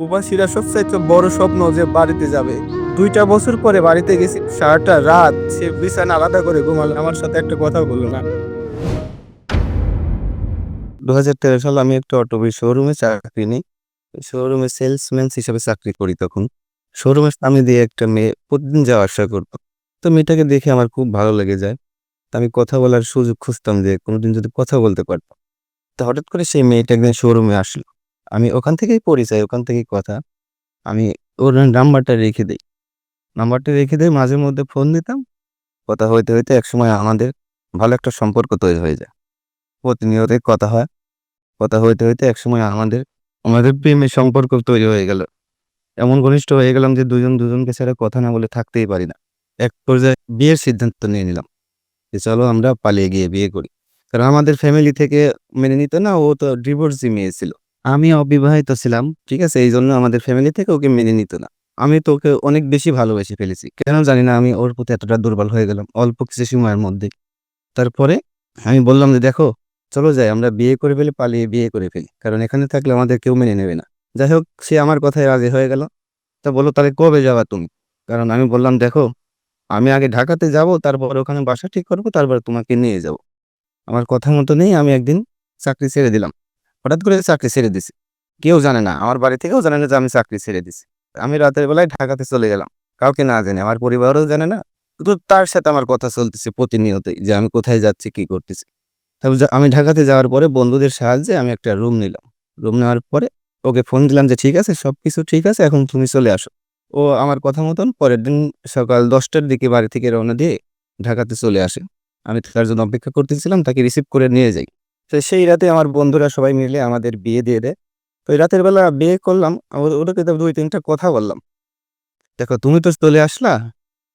প্রবাসীরা সবচাইতে বড় স্বপ্ন যে বাড়িতে যাবে। ২টা বছর পরে বাড়িতে গেছি। সারাটা রাত সে বিছানা আলাদা করে ঘুমালো। আমার সাথে একটা কথাও বলল না। ২০১৩ সালে আমি একটা অটোমোবাইল শোরুমে চাকরি নিই। শোরুমে সেলসম্যান হিসেবে চাকরি করি তখন। শোরুমের সামনে দিয়ে একটা মেয়ে প্রতিদিন যাওয়া আসা করত। তো মেয়েটাকে দেখে আমার খুব ভালো লেগে যায়। তো আমি কথা বলার সুযোগ খুঁজতাম যে কোনদিন যদি কথা বলতে পারতাম। তো হঠাৎ করে সেই মেয়েটা একদিন শোরুমে আসলো। আমি ওখান থেকেই পরিচয়, ওখান থেকেই কথা। আমি ওর নাম্বারটা রেখে দেই। নাম্বারটা রেখে দেই, মাঝে মধ্যে ফোন দিতাম। কথা হইতে, হইতে একসময় আমাদের ভালো একটা সম্পর্ক তৈরি হয়ে যায়। প্রতিনিয়তই কথা হয়। কথা হইতে, হইতে একসময় আমাদের প্রেমের সম্পর্ক তৈরি হয়ে গেল। এমন ঘনিষ্ঠ হয়ে গেলাম যে দুজন দুজনকে ছাড়া কথা না বলে থাকতেই পারি না। এক পর্যায়ে বিয়ের সিদ্ধান্ত নিয়ে নিলাম যে চলো আমরা পালিয়ে গিয়ে বিয়ে করি। কারণ আমাদের ফ্যামিলি থেকে মেনে নিত না, ও তো ডিভোর্সি মেয়ে ছিল। আমি অবিবাহিত ছিলাম। ঠিক আছে? এইজন্য আমাদের ফ্যামিলি থেকে ওকে মেনে নিত না। আমি তো ওকে অনেক বেশি ভালোবেসে ফেলেছি। কেন জানি না আমি ওর প্রতি এতটা দুর্বল হয়ে গেলাম অল্প কিছু সময়ের মধ্যেই। তারপরে আমি বললাম যে, "দেখো, চলো যাই আমরা বিয়ে করে ফেলি, পালিয়ে বিয়ে করে ফেলি। কারণ এখানে থাকলে আমাদের কেউ মেনে নেবে না।" যাই হোক সে আমার কথায় রাজি হয়ে গেল। তা বলল, "তাহলে কবে যাবা তুমি?" কারণ আমি বললাম, "দেখো, আমি আগে ঢাকাতে যাবো, তারপর ওখানে বাসা ঠিক করব, তারপর তোমাকে নিয়ে যাবো।" আমার কথা মতনই আমি একদিন চাকরি ছেড়ে দিলাম। হঠাৎ করে চাকরি ছেড়ে দিছি। কেউ জানে না। আমার বাড়ি থেকেও জানে না যে আমি চাকরি ছেড়ে দিছি। আমি রাতের বেলায় ঢাকাতে চলে গেলাম। কাউকে না জেনে। আমার পরিবারও জানে না। শুধু তার সাথে আমার কথা চলতেছে প্রতিনিয়তই যে আমি কোথায় যাচ্ছি, কি করতেছি। তবে আমি ঢাকাতে যাওয়ার পরে বন্ধুদের সাহায্যে আমি একটা রুম নিলাম। রুম নেওয়ার পরে ওকে ফোন দিলাম যে, "ঠিক আছে, সবকিছু ঠিক আছে। এখন তুমি চলে আসো।" ও আমার কথা মতন পরের দিন সকাল ১০ টার দিকে বাড়ি থেকে রওনা দিয়ে ঢাকাতে চলে আসে। আমি তার জন্য অপেক্ষা করতেছিলাম, তাকে রিসিভ করে নিয়ে যাই। তো সেই রাতে আমার বন্ধুরা সবাই মিলে আমাদের বিয়ে দিয়ে দেয়। তো ওই রাতের বেলা বিয়ে করলাম। ওটাকে তো ২-৩ টা কথা বললাম। দেখো, তুমি তো চলে আসলা,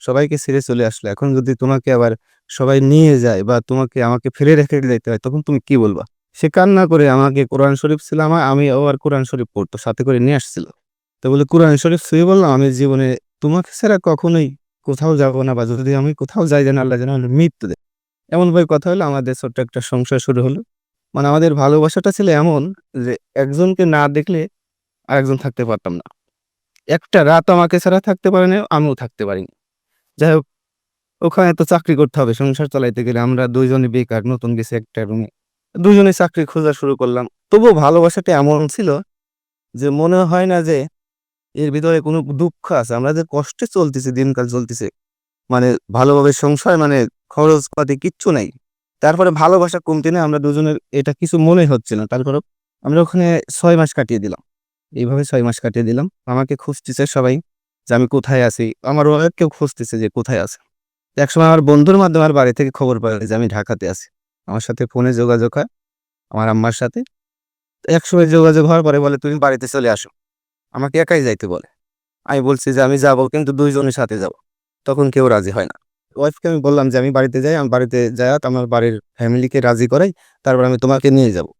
সবাইকে ছেড়ে চলে আসলা। এখন যদি তোমাকে আবার সবাই নিয়ে যায় বা আমাকে ফেলে রেখে যাইতে হয়, তখন তুমি কি বলবা? সে কান্না করে আমাকে কোরআন শরীফ ছিল ও আর কোরআন শরীফ পড়তো, সাথে করে নিয়ে আসছিল। তো বলে কোরআন শরীফ ছুঁয়ে বললাম, "আমি জীবনে তোমাকে ছাড়া কখনোই কোথাও যাব না, বা যদি আমি কোথাও যাই যেন আল্লাহ যেন আমার মৃত্যু দেয়।" এমনভাবে কথা হলো, আমাদের ছোট্ট একটা সংসার শুরু হলো। মানে আমাদের ভালোবাসাটা ছিল এমন যে একজনকে না দেখলে আরেকজন থাকতে পারতাম না। একটা রাত আমাকে ছাড়া থাকতে পারে না, আমিও থাকতে পারিনি। যাই হোক, ওখানে তো চাকরি করতে হবে সংসার চালাইতে গেলে। আমরা ২ জনই বেকার, নতুন গেছি একটা রুমে। ২ জনেই চাকরি খোঁজা শুরু করলাম। তবুও ভালোবাসাটা এমন ছিল যে মনে হয় না যে এর ভিতরে কোনো দুঃখ আছে। আমরা যে কষ্টে চলতেছি, দিনকাল চলতেছে। মানে ভালোভাবে সংসার, মানে খরচপাতি কিচ্ছু নাই। তারপরে ভালোবাসা কমতি না, আমরা দুজনের এটা কিছু মনে হচ্ছে না। তারপরেও আমরা ওখানে ৬ মাস কাটিয়ে দিলাম। এইভাবে ৬ মাস কাটিয়ে দিলাম। আমাকে খুঁজতেছে সবাই যে আমি কোথায় আছি। আমার ওয়াইফকেও খুঁজতেছে যে কোথায় আছে। একসময় আমার বন্ধুর মাধ্যমে আমার বাড়ি থেকে খবর পাই যে আমি ঢাকাতে আছি। আমার সাথে ফোনে যোগাযোগ হয় আমার আম্মার সাথে। তো একসময় যোগাযোগ হওয়ার পরে বলে, "তুমি বাড়িতে চলে আসো।" আমাকে একাই যাইতে বলে। আমি বলছি যে, "আমি যাবো, কিন্তু ২ জনের সাথে যাবো।" তখন কেউ রাজি হয় না। ওয়াইফকে আমি বললাম যে, "আমি বাড়িতে যাই। আমি বাড়িতে যাইয়া আমার বাড়ির ফ্যামিলিকে রাজি করাই। তারপর আমি তোমাকে নিয়ে যাবো।"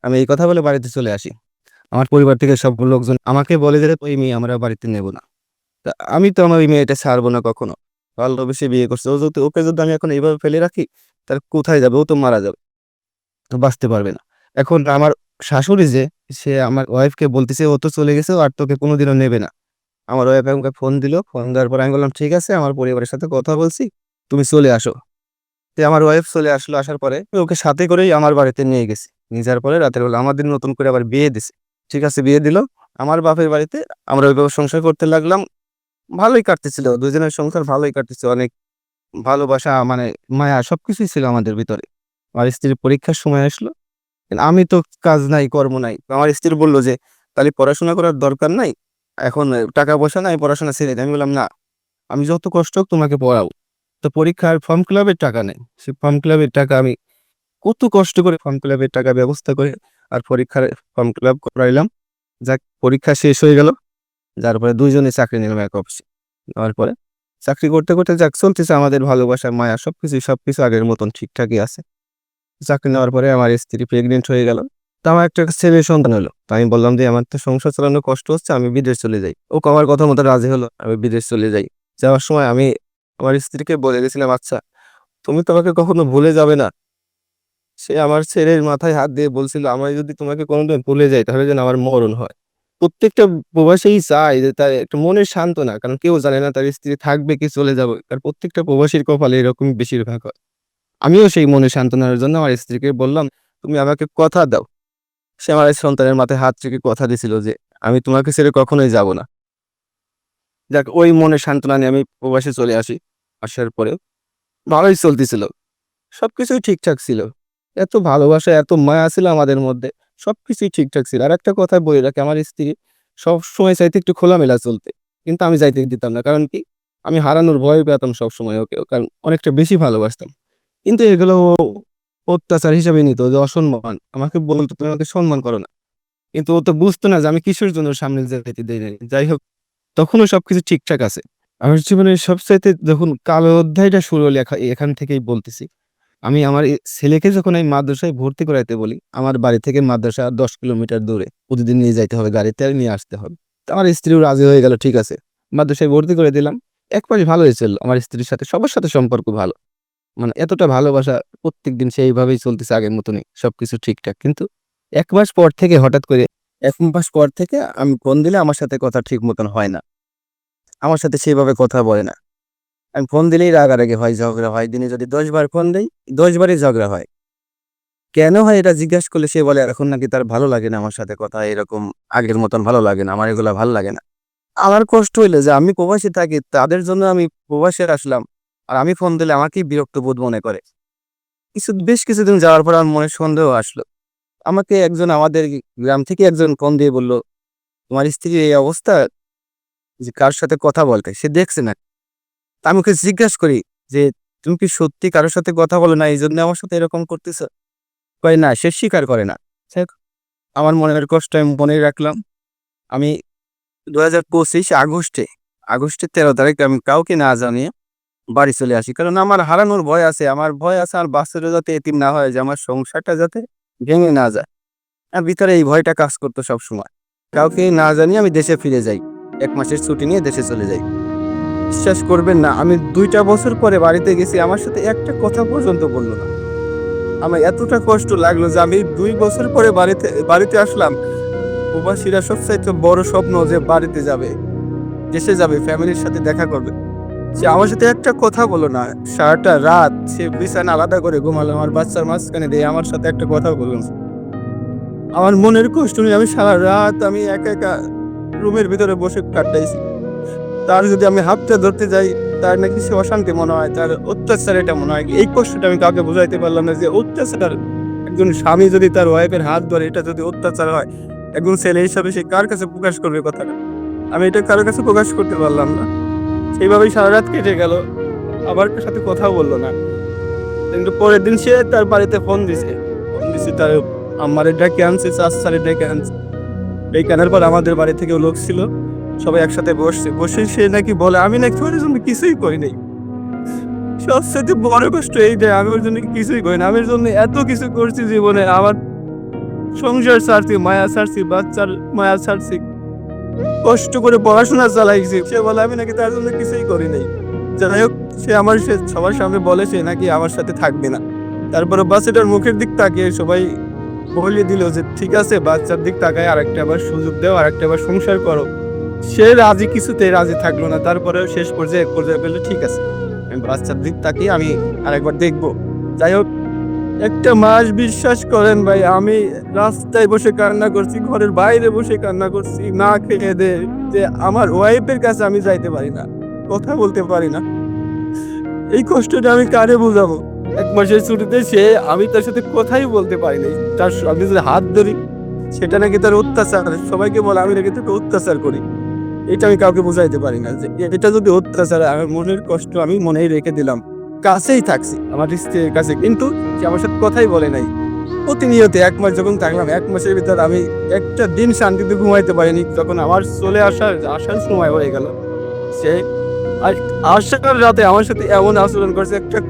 আমি এই কথা বলে বাড়িতে চলে আসি। আমার পরিবার থেকে সব লোকজন আমাকে বলে যে, "ওই মেয়ে আমরা বাড়িতে নেব না।" তা আমি তো আমার ওই মেয়েটা ছাড়বো না কখনো। ভালোবেসে বিয়ে করছে। ওকে যদি আমি এখন এইভাবে ফেলে রাখি, তাহলে কোথায় যাবে? ও তো মারা যাবে। তো বাঁচতে পারবে না। এখন আমার শাশুড়ি যে, সে আমার ওয়াইফকে বলতেছে, "ও তো চলে গেছে, ও আর তোকে কোনদিনও নেবে না।" আমার ওয়াইফ আমাকে ফোন দিল। ফোন দেওয়ার পরে আমি বললাম, "ঠিক আছে, আমার পরিবারের সাথে কথা বলছি। তুমি চলে আসো।" তো আমার ওয়াইফ চলে আসলো। আসার পরে ওকে সাথে করেই আমার বাড়িতে নিয়ে গেছি। নিয়ে যাওয়ার পরে রাতের বেলা আমাদের নতুন করে আবার বিয়ে দিছে। ঠিক আছে, বিয়ে দিল। আমার বাপের বাড়িতে আমরা ওইভাবে সংসার করতে লাগলাম। ভালোই কাটতেছিল। ২ জনের সংসার ভালোই কাটতেছে। অনেক ভালোবাসা, মানে মায়া সবকিছুই ছিল আমাদের ভিতরে। আমার স্ত্রীর পরীক্ষার সময় আসলো। আমি তো কাজ নাই, কর্ম নাই। আমার স্ত্রী বলল যে, "তাহলে পড়াশোনা করার দরকার নাই। এখন টাকা-পয়সা নাই, পড়াশোনা ছেড়ে দে।" আমি বললাম, "না, আমি যত কষ্ট হোক তোমাকে পড়াবো।" তো পরীক্ষার ফর্ম ফিলাপের টাকা নেই। সে ফর্ম ফিলাপের টাকা আমি কত কষ্ট করে ফর্ম ফিলাপের টাকা ব্যবস্থা করে আর পরীক্ষার ফর্ম ফিলাপ করাইলাম। যাক, পরীক্ষা শেষ হয়ে গেল। যার পরে ২ জনে চাকরি নিলাম এক অফিসে। নেওয়ার পরে চাকরি করতে, করতে যাক চলতেছে আমাদের ভালোবাসা, মায়া সবকিছু আগের মতন ঠিকঠাকই আছে। চাকরি নেওয়ার পরে আমার স্ত্রী প্রেগনেন্ট হয়ে গেল। তো আমার একটা ছেলে সন্তান হলো। তো আমি বললাম যে, "আমার তো সংসার চালানো কষ্ট হচ্ছে, আমি বিদেশ চলে যাই।" ও আমার কথা মতো রাজি হলো। আমি বিদেশ চলে যাই। যাওয়ার সময় আমি আমার স্ত্রীকে বলে গেছিলাম, "আচ্ছা, তুমি তো আমাকে কখনো ভুলে যাবে না।" সে আমার ছেলের মাথায় হাত দিয়ে বলছিল, "আমি যদি তোমাকে কোনদিন ভুলে যাই, তাহলে যেন আমার মরণ হয়।" প্রত্যেকটা প্রবাসীই চায় যে তার একটা মনের সান্ত্বনা। কারণ কেউ জানে না তার স্ত্রী থাকবে কি চলে যাবে। কারণ প্রত্যেকটা প্রবাসীর কপালে এরকমই বেশিরভাগ হয়। আমিও সেই মনের সান্ত্বনার জন্য আমার স্ত্রীকে বললাম, "তুমি আমাকে কথা দাও।" সে আমার এই সন্তানের মাথায় হাত রেখে কথা দিছিল যে, "আমি তোমাকে ছেড়ে কখনোই যাব না।" যাক ওই মনের সান্ত্বনা নিয়ে আমি প্রবাসে চলে আসি। আসার পরেও ভালোই চলতেছিল। সবকিছুই ঠিকঠাক ছিল। এত ভালোবাসা, এত মায়া ছিল আমাদের মধ্যে। সবকিছুই ঠিকঠাক ছিল। আরেকটা কথা বলে রাখি, আমার স্ত্রী সবসময় চাইতো একটু খোলামেলা চলতে। কিন্তু আমি যাইতে দিতাম না। কারণ কি? আমি হারানোর ভয় পেতাম সবসময় ওকে। কারণ অনেকটা বেশি ভালোবাসতাম। কিন্তু এগুলো ও অত্যাচার হিসাবে নিত যে অসম্মান। আমাকে বলত, "তুমি আমাকে সম্মান করো না।" কিন্তু ও তো বুঝতো না যে আমি কিসের জন্য সামনে যেতে দেই নাই। যাই হোক, তখনও সবকিছু ঠিকঠাক আছে। আমার জীবনের সবচাইতে যখন কালো অধ্যায়টা শুরু হলো এখান থেকেই বলতেছি। আমি আমার ছেলেকে যখন আমি মাদ্রাসায় ভর্তি করাইতে বলি, আমার বাড়ি থেকে মাদ্রাসা ১০ কিলোমিটার দূরে। প্রতিদিন নিয়ে যাইতে হবে গাড়িতে আর নিয়ে আসতে হবে। তো আমার স্ত্রীও রাজি হয়ে গেল, ঠিক আছে। মাদ্রাসায় ভর্তি করে দিলাম। এক মাস ভালোই চলল। আমার স্ত্রীর সাথে সবার সাথে সম্পর্ক ভালো। মানে এতটা ভালোবাসা প্রত্যেকদিন সেইভাবেই চলতেছে আগের মতনই। সবকিছু ঠিকঠাক। কিন্তু ১ মাস পর থেকে হঠাৎ করে ১ মাস পর থেকে আমি ফোন দিলে আমার সাথে কথা ঠিক মতন হয় না। আমার সাথে সেভাবে কথা বলে না। আমি ফোন দিলেই রাগারাগি হয়, ঝগড়া হয়। দিনে যদি ১০ বার ফোন দেই, ১০ বারই ঝগড়া হয়। কেন হয় এটা জিজ্ঞাস করলে সে বলে এখন নাকি তার ভালো লাগে না আমার সাথে কথা এরকম আগের মতন ভালো লাগে না। আমার এগুলা ভাল লাগে না। আমার কষ্ট হইলো যে আমি প্রবাসী থাকি, তাদের জন্য আমি প্রবাসে আসলাম। আর আমি ফোন দিলে আমাকেই বিরক্ত বোধ মনে করে। বেশ কিছুদিন যাওয়ার পর আমার মনে সন্দেহ আসলো। আমাকে একজন আমাদের গ্রাম থেকে একজন ফোন দিয়ে বলল, "তোমার স্ত্রীর এই অবস্থা যে কার সাথে কথা বলতে সে দেখছে না।" তা আমি ওকে জিজ্ঞাসা করি যে, "তুমি কি সত্যি কারো সাথে কথা বলো না এইজন্য আমার সাথে এরকম করতেছ?" কয়, "না, সে স্বীকার করে না।" যাক আমার মনের কষ্ট আমি মনেই রাখলাম। আমি ২০২৫ আগস্টের ১৩ তারিখ আমি কাউকে না জানিয়ে বাড়ি চলে আসি। কারণ আমার হারানোর ভয় আছে। আমার ভয় আছে আমার বাচ্চাটা যাতে এতিম না হয়ে যায়, আমার সংসারটা যাতে ভেঙে না যায়। ভিতরে এই ভয়টা কাজ করতো সবসময়। কাউকে না জানিয়ে আমি দেশে ফিরে যাই। ১ মাসের ছুটি নিয়ে দেশে চলে যাই। বিশ্বাস করবেন না, আমি ২ টা বছর পরে বাড়িতে গেছি, আমার সাথে একটা কথা পর্যন্ত বলল না। আমার এতটা কষ্ট লাগলো যে আমি ২ বছর পরে বাড়িতে আসলাম। প্রবাসীরা সবচাইতে বড় স্বপ্ন যে বাড়িতে যাবে, দেশে যাবে, ফ্যামিলির সাথে দেখা করবে। সে আমার সাথে একটা কথা বলল না। সারাটা রাত সে বিছানা আলাদা করে ঘুমালো। আমার বাচ্চার মাঝখানে দিয়ে আমার সাথে একটা কথাও বলল না। আমার মনের কষ্ট নিয়ে আমি সারারাত আমি একা, একা রুমের ভিতরে বসে কাটাইছি। তার যদি আমি হাতটা ধরতে যাই, তার নাকি সে অশান্তি মনে হয়, তার অত্যাচার এটা মনে হয়। এই কষ্টটা আমি কাউকে বুঝাইতে পারলাম না যে অত্যাচার একজন স্বামী যদি তার ওয়াইফের হাত ধরে এটা যদি অত্যাচার হয়, একজন ছেলে হিসাবে সে কার কাছে প্রকাশ করবে কথাটা? আমি এটা কারো কাছে প্রকাশ করতে পারলাম না। সেইভাবেই সারারাত কেটে গেল। আমার সাথে কথাও বলল না। কিন্তু পরের দিন সে তার বাড়িতে ফোন দিছে। ফোন দিছে তার আম্মারে ডেকে আনছে, চাচ্চারে ডেকে আনছে। ডেকে আনার পর আমাদের বাড়ি থেকেও লোক ছিল। সবাই একসাথে বসছে। বসে সে নাকি বলে, "আমি নাকি ওর জন্য কিছুই করি নাই।" সবচাইতে বড় কষ্ট এইটাই, আমি ওর জন্য কিছুই করি না। আমি ওর জন্য এত কিছু করছি জীবনে। আমার সংসার ছাড়ছি, মায়া ছাড়ছি, বাচ্চার মায়া ছাড়ছি। কষ্ট করে পড়াশোনা চালাইছি। সে বলে আমি নাকি তার জন্য কিছুই করি নাই। যাই হোক সে সবার সামনে বলে সে নাকি আমার সাথে থাকবে না। তারপরে বাচ্চাটার মুখের দিক তাকিয়ে সবাই বলে দিল যে, "ঠিক আছে বাচ্চার দিক তাকায় আরেকটা বার সুযোগ দাও, আরেকটা বার সংসার করো।" সে রাজি, কিছুতেই রাজি থাকলো না। তারপরেও শেষ পর্যায়ে এক পর্যায়ে বলল, "ঠিক আছে। আমি বাচ্চার দিক তাকিয়ে আমি আরেকবার দেখব।" যাই হোক ১ টা মাস বিশ্বাস করেন ভাই আমি রাস্তায় বসে কান্না করছি, ঘরের বাইরে বসে কান্না করছি, না খেয়ে-দেয়ে যে আমার ওয়াইফের কাছে আমি যাইতে পারি না। কথা বলতে পারি না। এই কষ্টটা আমি কারে বুঝাবো? ১ মাসের ছুটিতে আমি তার সাথে কথাই বলতে পারি নাই। আমি যদি হাত ধরি সেটা নাকি তার অত্যাচার। সবাইকে বলে আমি নাকি তাকে অত্যাচার করি। এটা আমি কাউকে বুঝাইতে পারি না যে এটা যদি অত্যাচার হয়, আমার মনের কষ্ট আমি মনেই রেখে দিলাম। কাছেই থাকছি আমার স্ত্রীর কাছে। কিন্তু সে আমার সাথে কথাই বলে নাই। প্রতিনিয়ত ১ মাস যখন থাকলাম, ১ মাসের ভিতর আমি একটা দিন শান্তিতে ঘুমাইতে পারিনি। যখন আমার চলে আসার সময় হয়ে গেল, সে আর আসার রাতে আমার সাথে এমন আচরণ করছে, একটা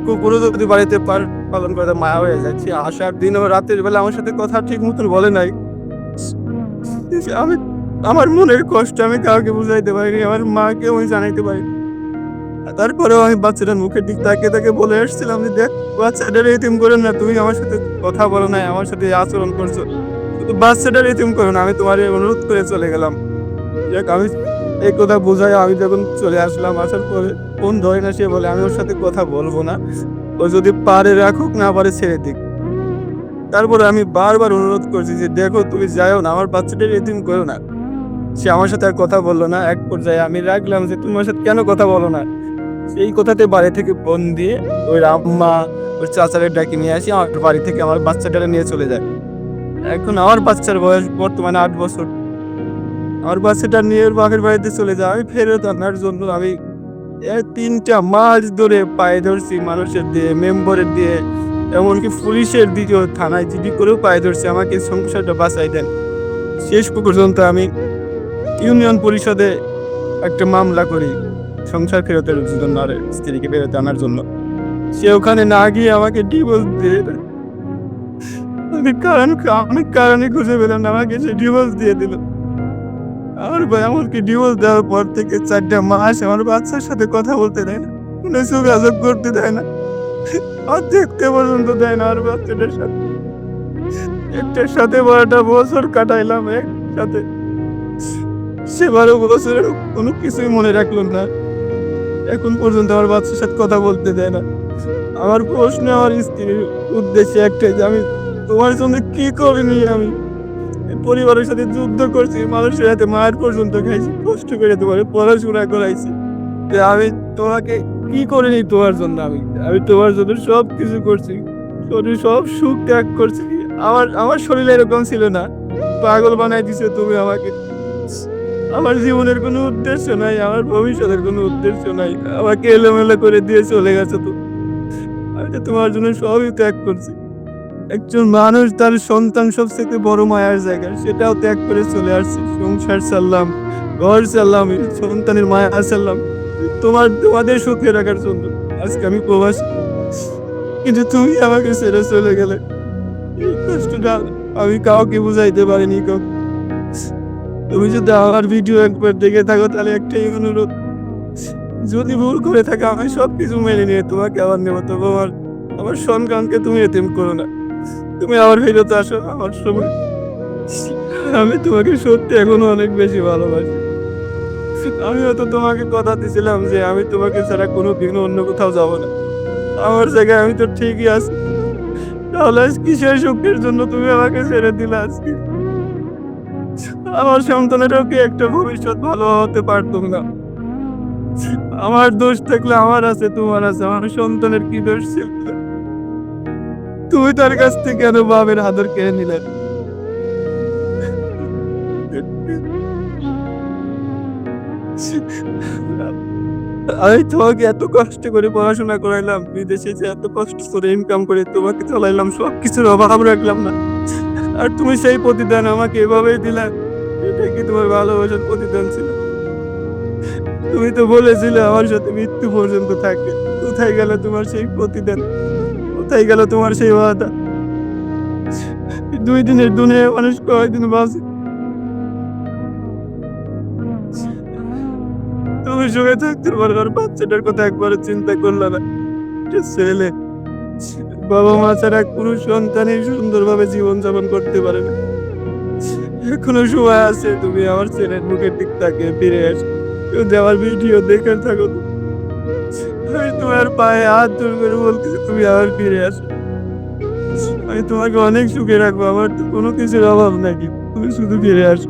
কুকুরও যদি বাড়িতে পালন করে তার মায়া হয়ে যায়। সে আসার দিন ও রাতের বেলা আমার সাথে কথা ঠিক মতন বলে নাই। আমি আমার মনের কষ্ট আমি কাউকে বুঝাইতে পারিনি। আমার মাকেও আমি জানাইতে পারিনি। তারপরেও আমি বাচ্চাটার মুখের দিক তাকিয়ে, তাকিয়ে বলে আসছিলাম যে, "দেখ বাচ্চাটারে এতিম করেন না। তুমি আমার সাথে কথা বলো নাই, আমার সাথে এই আচরণ করছো। বাচ্চাটার এতিম করো না, আমি তোমার অনুরোধ করে চলে গেলাম। যাক আমি এই কথা বোঝাই আমি যখন চলে আসলাম, আসার পরে ফোন ধরে না, সে বলে আমি ওর সাথে কথা বলবো না, ও যদি পারে রাখুক, না পারে ছেড়ে দিক। তারপরে আমি বারবার অনুরোধ করছি যে দেখো তুমি যাও না, আমার বাচ্চাটার এতিম করো না। সে আমার সাথে আর কথা বললো না। এক পর্যায়ে আমি রাখলাম যে তুমি আমার সাথে কেন কথা বলো না। সেই কথাতে বাড়ি থেকে ফোন দিয়ে ওর আম্মা, ওর চাচারে ডাকি নিয়ে আসি, আমার বাড়ি থেকে আমার বাচ্চাটারে নিয়ে চলে যায়। এখন আমার বাচ্চার বয়স বর্তমানে 8 বছর। আমার বাচ্চাটা নিয়ে ওর বাপের বাড়িতে চলে যায়। আমি ফেরত আনার জন্য আমি ৩টা মাস ধরে পায়ে ধরছি, মানুষের দিয়ে, মেম্বারের দিয়ে, এমনকি পুলিশের দিকেও, থানায় জিডি করেও পায়ে ধরছি, আমাকে সংসারটা বাঁচাই দেন। শেষ পর্যন্ত আমি ইউনিয়ন পরিষদে একটা মামলা করি সংসার ফেরতের জন্য, আর স্ত্রীকে ফেরত আনার জন্য। সে ওখানে না গিয়ে আমাকে ডিভোর্স দিয়ে দেয়। আমি কারণে খুঁজে পেলাম না, আমাকে সে ডিভোর্স দিয়ে দিল। আমার ভাই এমনকি ডিভোর্স দেওয়ার পর থেকে 4টা মাস আমার বাচ্চার সাথে কথা বলতে দেয় না, কোনো যোগাযোগ করতে দেয় না, আর দেখতে পর্যন্ত দেয় না। আর বাচ্চাটার সাথে, একটার সাথে 12টা বছর কাটাইলাম একসাথে, সে 12 বছরের কোনো কিছুই মনে রাখলো না। এখন পর্যন্ত আমার বাচ্চার সাথে কথা বলতে দেয় না। আমার প্রশ্ন আমার স্ত্রীর উদ্দেশ্যে একটাই যে আমি তোমার জন্য কি করিনি। আমি এই পরিবারের সাথে যুদ্ধ করছি, মানুষের হাতে মায়ের পর্যন্ত খাইছি, কষ্ট করে তোমার পড়াশোনা করাইছি, যে আমি তোমাকে কি করিনি তোমার জন্য। আমি তোমার জন্য সব কিছু করছি, শরীর সব সুখ ত্যাগ করছি। আমার শরীরে এরকম ছিল না, পাগল বানাই দিছো তুমি আমাকে। আমার জীবনের কোনো উদ্দেশ্য নাই, আমার ভবিষ্যতের কোনো উদ্দেশ্য নাই, আমাকে এলোমেলো করে দিয়ে চলে গেছো তো। আমি তো তোমার জন্য সবই ত্যাগ করছি। একজন মানুষ তার সন্তান সবথেকে বড় মায়ার জায়গা, সেটাও ত্যাগ করে চলে আসছি। সংসার ছাড়লাম, ঘর ছাড়লাম, এই সন্তানের মায়া ছাড়লাম তোমাদের সুখে রাখার জন্য। আজকে আমি প্রবাসী, কিন্তু তুমি আমাকে ছেড়ে চলে গেলে। এই কষ্টটা আমি কাউকে বুঝাইতে পারিনি। তুমি যদি আমার ভিডিও একবার দেখে থাকো, তাহলে একটাই অনুরোধ, যদি ভুল করে থাকে আমি সবকিছু মেনে নিয়ে তোমাকে আবার নেবো, তবে আমার সন্তানকে তুমি এতিম করো না। তুমি আমার ফেরত আসো আমার সময়। আমি তোমাকে সত্যি এখনো অনেক বেশি ভালোবাসি। আমি হয়তো তোমাকে কথা দিয়েছিলাম যে আমি তোমাকে ছাড়া কোনোদিন অন্য কোথাও যাব না, আমার জায়গায় আমি তো ঠিকই আছি। তাহলে আজ কিসের সুখের জন্য তুমি আমাকে ছেড়ে দিলে আজকে? আমার সন্তানেরও কি একটা ভবিষ্যৎ ভালো হতে পারতো না? আমার দোষ থাকলে আমার আছে, তোমার আছে, আমার সন্তানের কি দোষ ছিল? তুমি তার কাছ থেকে কেন বাবের আদর কেড়ে নিলে? আমি তোমাকে এত কষ্ট করে পড়াশোনা করাইলাম, বিদেশে যে এত কষ্ট করে ইনকাম করে তোমাকে চালাইলাম, সবকিছুর অভাব রাখলাম না, আর তুমি সেই প্রতিদান আমাকে এভাবেই দিলা? এটা কি তোমার ভালোবাসার প্রতিদান ছিল? তুমি তো বলেছিলে আমার সাথে মৃত্যু পর্যন্ত থাকবে। কোথায় গেল তোমার সেই প্রতিদান? কোথায় গেল তোমার সেই ওয়াদা? 2 দিনের দুনিয়ায় মানুষ কয়দিন বাঁচে? তুমি সুখে থাকতে পারো, আর বাচ্চাটার কথা একবারও চিন্তা করলে না? একটা ছেলে, বাবা মা ছাড়া কোনো সন্তানই সুন্দরভাবে জীবনযাপন করতে পারে না। এখনো সময় আছে, তুমি আমার ছেলের মুখের দিক তাকিয়ে ফিরে আসো, যদি আমার ভিডিও দেখে থাকো তো। আমি তোমার পায়ে হাত জোড় করে বলতেছি, তুমি আবার ফিরে আসো। আমি তোমাকে অনেক সুখে রাখবো, আমার তো কোনো কিছুর অভাব নাকি, তুমি শুধু ফিরে আসো।